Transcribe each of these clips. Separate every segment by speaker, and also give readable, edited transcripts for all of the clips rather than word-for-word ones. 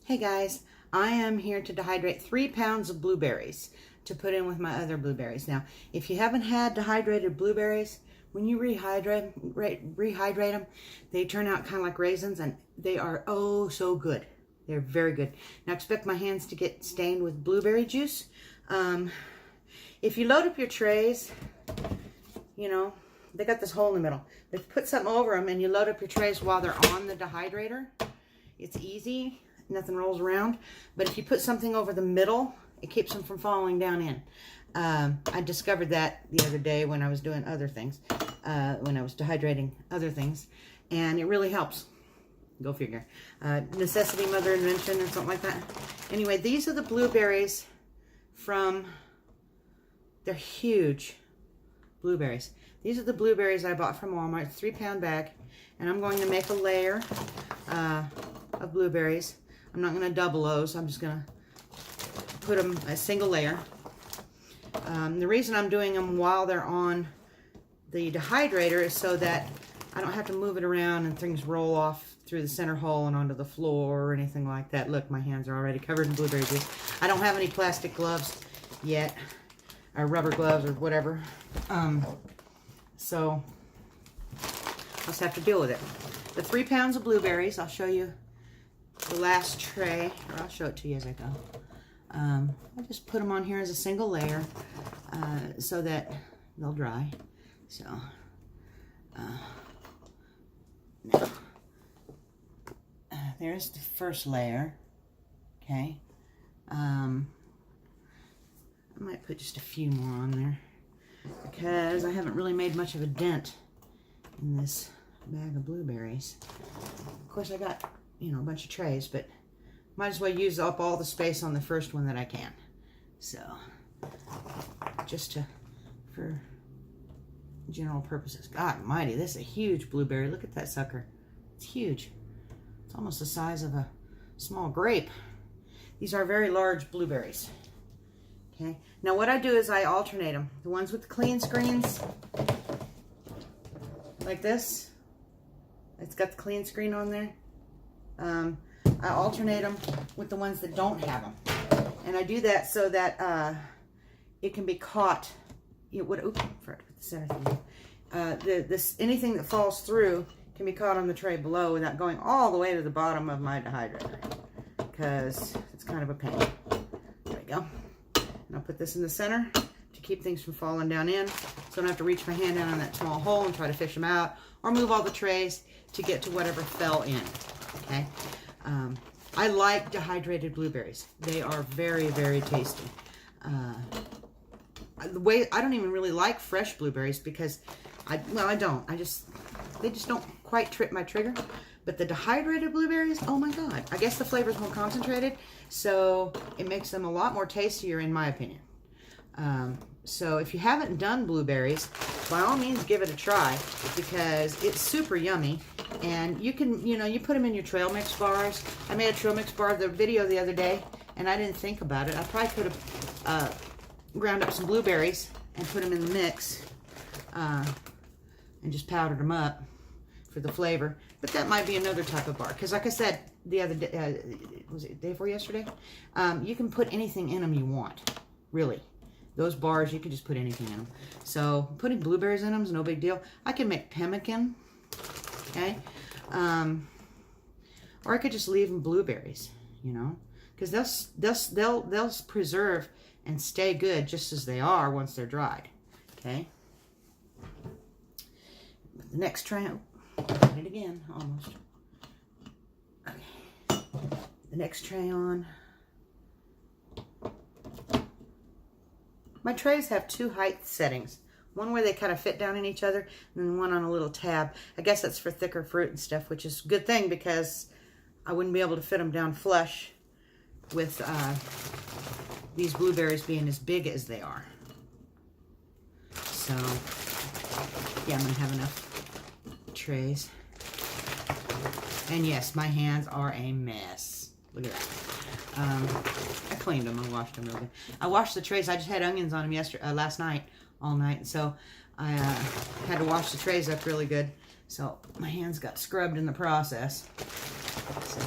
Speaker 1: Hey guys, I am here to dehydrate 3 pounds of blueberries to put in with my other blueberries. Now, if you haven't had dehydrated blueberries, when you rehydrate them, they turn out kind of like raisins, and they are oh so good. They're very good. Now, expect my hands to get stained with blueberry juice. If you load up your trays, you know, they got this hole in the middle. If you put something over them and you load up your trays while they're on the dehydrator, it's easy. Nothing rolls around. But if you put something over the middle, it keeps them from falling down in. I discovered that the other day when I was doing other things, when I was dehydrating other things, and it really helps. Go figure. Necessity, mother invention, or something like that. Anyway, these are the blueberries from, they're huge blueberries. These are the blueberries I bought from Walmart, 3-pound bag, and I'm going to make a layer of blueberries. I'm not going to double those. I'm just going to put them a single layer. The reason I'm doing them while they're on the dehydrator is so that I don't have to move it around and things roll off through the center hole and onto the floor or anything like that. Look, my hands are already covered in blueberry juice. I don't have any plastic gloves yet, or rubber gloves or whatever. So I'll just have to deal with it. The 3 pounds of blueberries, I'll show you the last tray, or I'll show it to you as I go. I just put them on here as a single layer so that they'll dry. So now, there's the first layer. Okay. I might put just a few more on there because I haven't really made much of a dent in this bag of blueberries. Of course, I got, you know, a bunch of trays, but might as well use up all the space on the first one that I can. So, just for general purposes. God almighty, this is a huge blueberry. Look at that sucker. It's huge. It's almost the size of a small grape. These are very large blueberries. Okay. Now what I do is I alternate them. The ones with the clean screens, like this. It's got the clean screen on there. I alternate them with the ones that don't have them. And I do that so that it can be caught. It would, oops, forgot to put the center thing. Anything that falls through can be caught on the tray below without going all the way to the bottom of my dehydrator, because it's kind of a pain. There we go. And I'll put this in the center to keep things from falling down in, so I don't have to reach my hand down in that small hole and try to fish them out, or move all the trays to get to whatever fell in. Okay. I like dehydrated blueberries. They are very, very tasty. The way I don't even really like fresh blueberries because I don't. They just don't quite trip my trigger. But the dehydrated blueberries, oh my God. I guess the flavor's more concentrated, so it makes them a lot more tastier in my opinion. So if you haven't done blueberries, by all means give it a try, because it's super yummy. And you can, you know, you put them in your trail mix bars. I made a trail mix bar the video the other day, and I didn't think about it. I probably could have ground up some blueberries and put them in the mix and just powdered them up for the flavor. But that might be another type of bar, because like I said the other day, was it the day before yesterday? You can put anything in them you want, really. Those bars, you can just put anything in them. So putting blueberries in them is no big deal. I can make pemmican, okay? Or I could just leave them blueberries, you know, because they'll preserve and stay good just as they are once they're dried, okay? The next tray, did it again, almost. Okay. The next tray on. My trays have 2 height settings. One where they kind of fit down in each other, and then one on a little tab. I guess that's for thicker fruit and stuff, which is a good thing because I wouldn't be able to fit them down flush with these blueberries being as big as they are. So, yeah, I'm going to have enough trays. And yes, my hands are a mess. Look at that. I cleaned them and washed them real good. I washed the trays. I just had onions on them last night, all night. So I had to wash the trays up really good. So my hands got scrubbed in the process. So,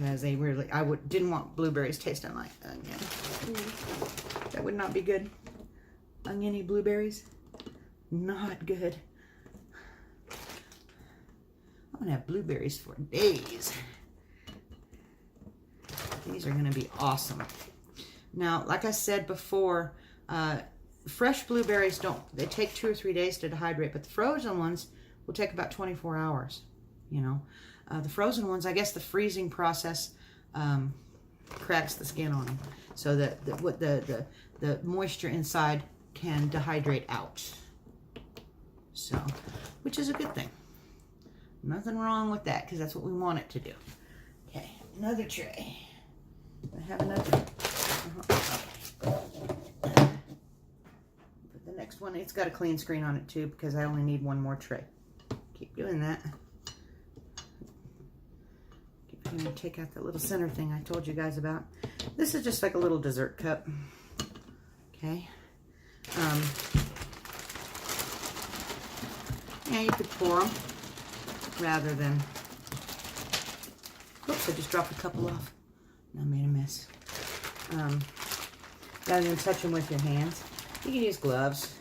Speaker 1: because they really, didn't want blueberries tasting like onion. That would not be good. Oniony blueberries, not good. I'm gonna have blueberries for days. These are gonna be awesome. Now, like I said before, fresh blueberries they take 2 or 3 days to dehydrate, but the frozen ones will take about 24 hours, you know. The frozen ones, I guess the freezing process cracks the skin on them, so that the moisture inside can dehydrate out. So, which is a good thing. Nothing wrong with that, because that's what we want it to do. Okay, another tray. I have another. Okay. But the next one, it's got a clean screen on it too, because I only need one more tray. Keep doing that. I'm going to take out that little center thing I told you guys about. This is just like a little dessert cup. Okay. Yeah, you could pour them rather than... Oops, I just dropped a couple off. I made a mess. Rather than touch them with your hands. You can use gloves,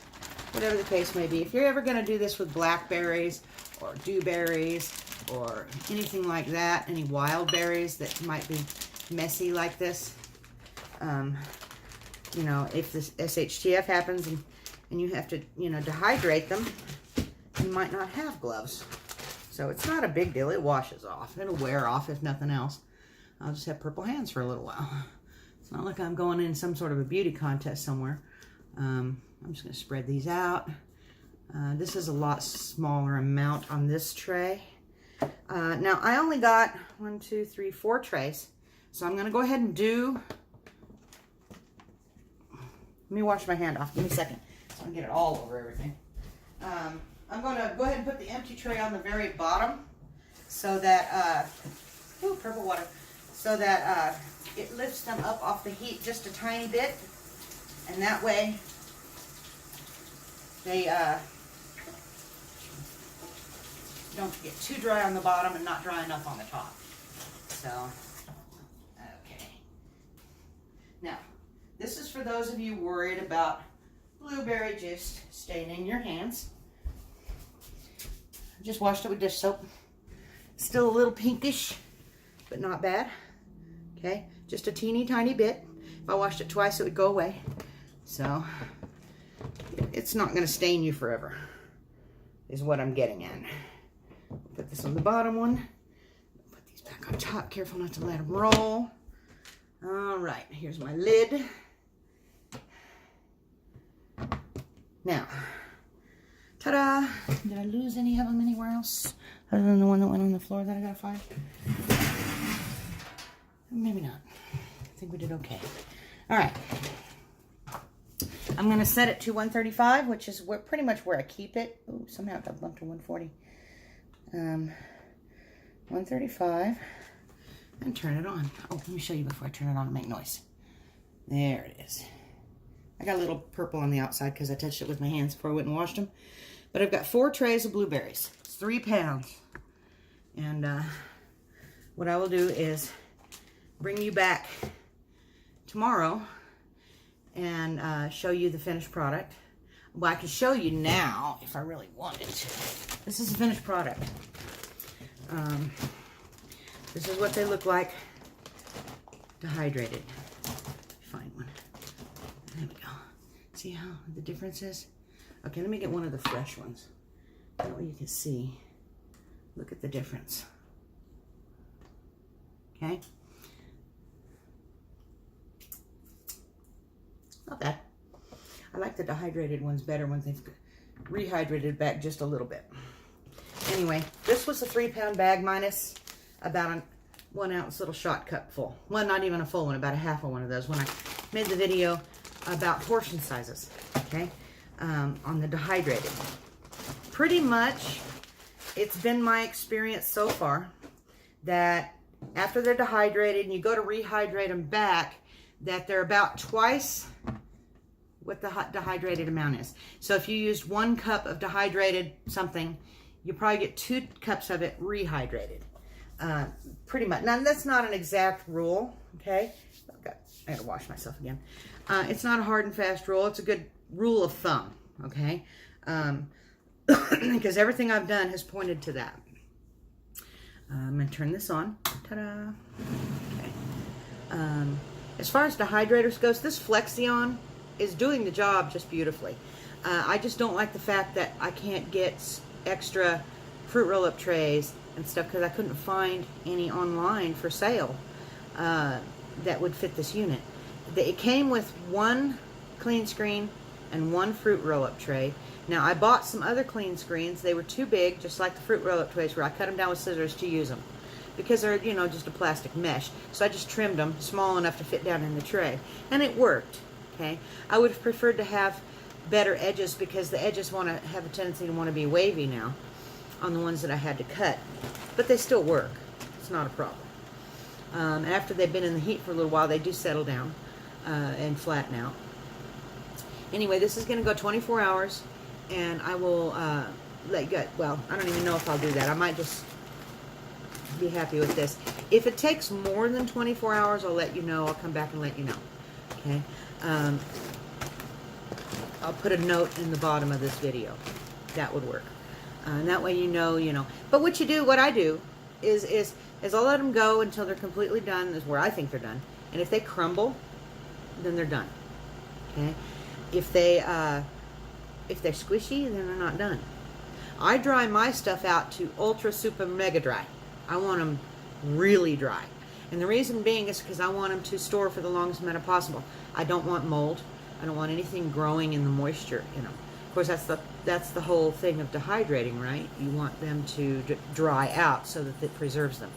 Speaker 1: whatever the case may be. If you're ever going to do this with blackberries or dewberries or anything like that, any wild berries that might be messy like this, you know, if this SHTF happens and you have to, you know, dehydrate them, you might not have gloves. So it's not a big deal. It washes off. It'll wear off if nothing else. I'll just have purple hands for a little while. It's not like I'm going in some sort of a beauty contest somewhere. I'm just going to spread these out. This is a lot smaller amount on this tray. Now, I only got 1, 2, 3, 4 trays. So I'm going to go ahead and do... Let me wash my hand off. Give me a second. So I can get it all over everything. I'm going to go ahead and put the empty tray on the very bottom so that... ooh, purple water. So that it lifts them up off the heat just a tiny bit. And that way they don't get too dry on the bottom and not dry enough on the top. So, okay. Now, this is for those of you worried about blueberry juice staying in your hands. I just washed it with dish soap. Still a little pinkish, but not bad. Okay, just a teeny tiny bit. If I washed it twice, it would go away. So, it's not going to stain you forever, is what I'm getting at. Put this on the bottom one. Put these back on top. Careful not to let them roll. All right, here's my lid. Now, ta-da! Did I lose any of them anywhere else? Other than the one that went on the floor that I gotta find? Maybe not. I think we did okay. All right. I'm gonna set it to 135, which is pretty much where I keep it. Ooh, somehow it got bumped to 140. 135, and turn it on. Oh, let me show you before I turn it on and make noise. There it is. I got a little purple on the outside because I touched it with my hands before I went and washed them. But I've got 4 trays of blueberries. It's 3 pounds. And what I will do is bring you back tomorrow and show you the finished product. Well, I can show you now if I really wanted to. This is the finished product. This is what they look like dehydrated. Find one. There we go. See how the difference is? Okay, let me get one of the fresh ones. That way you can see. Look at the difference. Okay? Not bad. I like the dehydrated ones better when they've rehydrated back just a little bit. Anyway, this was a 3-pound bag minus about a 1-ounce little shot cup full. Well, not even a full one, about a half of one of those when I made the video about portion sizes, okay, on the dehydrated. Pretty much, it's been my experience so far that after they're dehydrated and you go to rehydrate them back, that they're about twice what the dehydrated amount is. So if you used 1 cup of dehydrated something, you probably get 2 cups of it rehydrated. Pretty much. Now, that's not an exact rule, okay? I gotta wash myself again. It's not a hard and fast rule. It's a good rule of thumb, okay? Because everything I've done has pointed to that. I'm going to turn this on. Ta-da! Okay. As far as dehydrators goes, this Flexion is doing the job just beautifully. I just don't like the fact that I can't get extra fruit roll-up trays and stuff because I couldn't find any online for sale that would fit this unit. It came with one clean screen and one fruit roll-up tray. Now, I bought some other clean screens. They were too big, just like the fruit roll-up trays, where I cut them down with scissors to use them because they're, you know, just a plastic mesh. So I just trimmed them small enough to fit down in the tray, and it worked. Okay, I would have preferred to have better edges because the edges want to have a tendency to want to be wavy now on the ones that I had to cut, but they still work. It's not a problem. After they've been in the heat for a little while, they do settle down and flatten out. Anyway, this is going to go 24 hours, and I will let you go. Well, I don't even know if I'll do that. I might just be happy with this. If it takes more than 24 hours, I'll let you know. I'll come back and let you know. Okay. I'll put a note in the bottom of this video. That would work. And that way you know. But what I do is I'll let them go until they're completely done, is where I think they're done. And if they crumble, then they're done. Okay? If they're squishy, then they're not done. I dry my stuff out to ultra super mega dry. I want them really dry. And the reason being is because I want them to store for the longest amount of possible. I don't want mold. I don't want anything growing in the moisture in them. Of course, that's the whole thing of dehydrating, right? You want them to dry out so that it preserves them.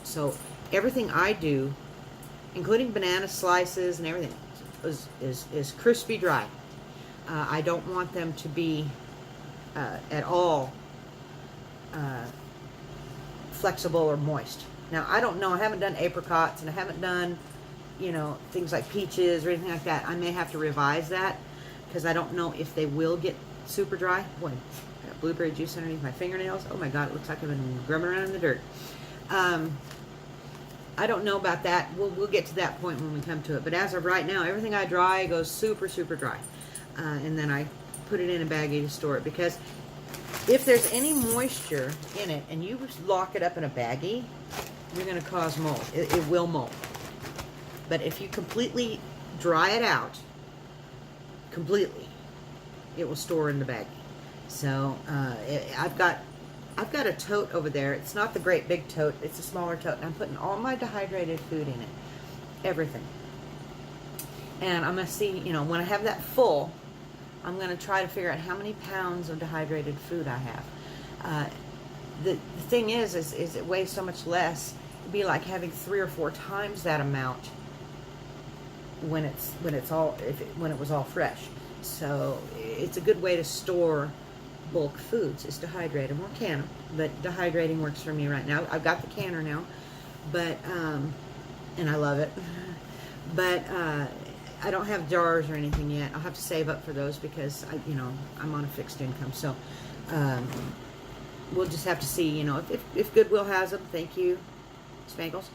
Speaker 1: So everything I do, including banana slices and everything, is crispy dry. I don't want them to be at all flexible or moist. Now, I don't know. I haven't done apricots, and I haven't done, things like peaches or anything like that. I may have to revise that because I don't know if they will get super dry. Boy, I got blueberry juice underneath my fingernails. Oh my God, it looks like I've been grubbing around in the dirt. I don't know about that. We'll get to that point when we come to it. But as of right now, everything I dry goes super, super dry. And then I put it in a baggie to store it, because if there's any moisture in it and you lock it up in a baggie, you're going to cause mold. It will mold. But if you completely dry it out, completely, it will store in the baggie. So I've got a tote over there. It's not the great big tote. It's a smaller tote. And I'm putting all my dehydrated food in it. Everything. And I'm going to see, when I have that full, I'm going to try to figure out how many pounds of dehydrated food I have. The thing is it weighs so much less. It'd be like having 3 or 4 times that amount when it was all fresh. So it's a good way to store bulk foods, is to hydrate them or can them. But dehydrating works for me right now. I've got the canner now, but and I love it. But I don't have jars or anything yet. I'll have to save up for those because I'm on a fixed income. So we'll just have to see. If Goodwill has them, thank you, Spangles.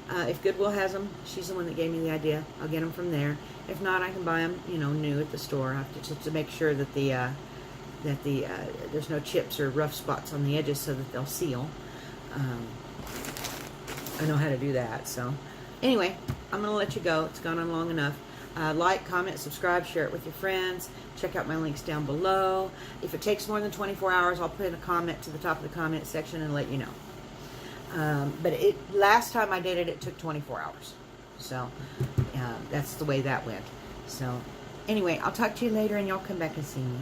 Speaker 1: If Goodwill has them, she's the one that gave me the idea. I'll get them from there. If not, I can buy them, new at the store. I have to just to make sure that there's no chips or rough spots on the edges so that they'll seal. I know how to do that. So anyway, I'm going to let you go. It's gone on long enough. Like, comment, subscribe, share it with your friends. Check out my links down below. If it takes more than 24 hours, I'll put in a comment to the top of the comment section and let you know. But last time I did it, it took 24 hours. So that's the way that went. So anyway, I'll talk to you later, and y'all come back and see me.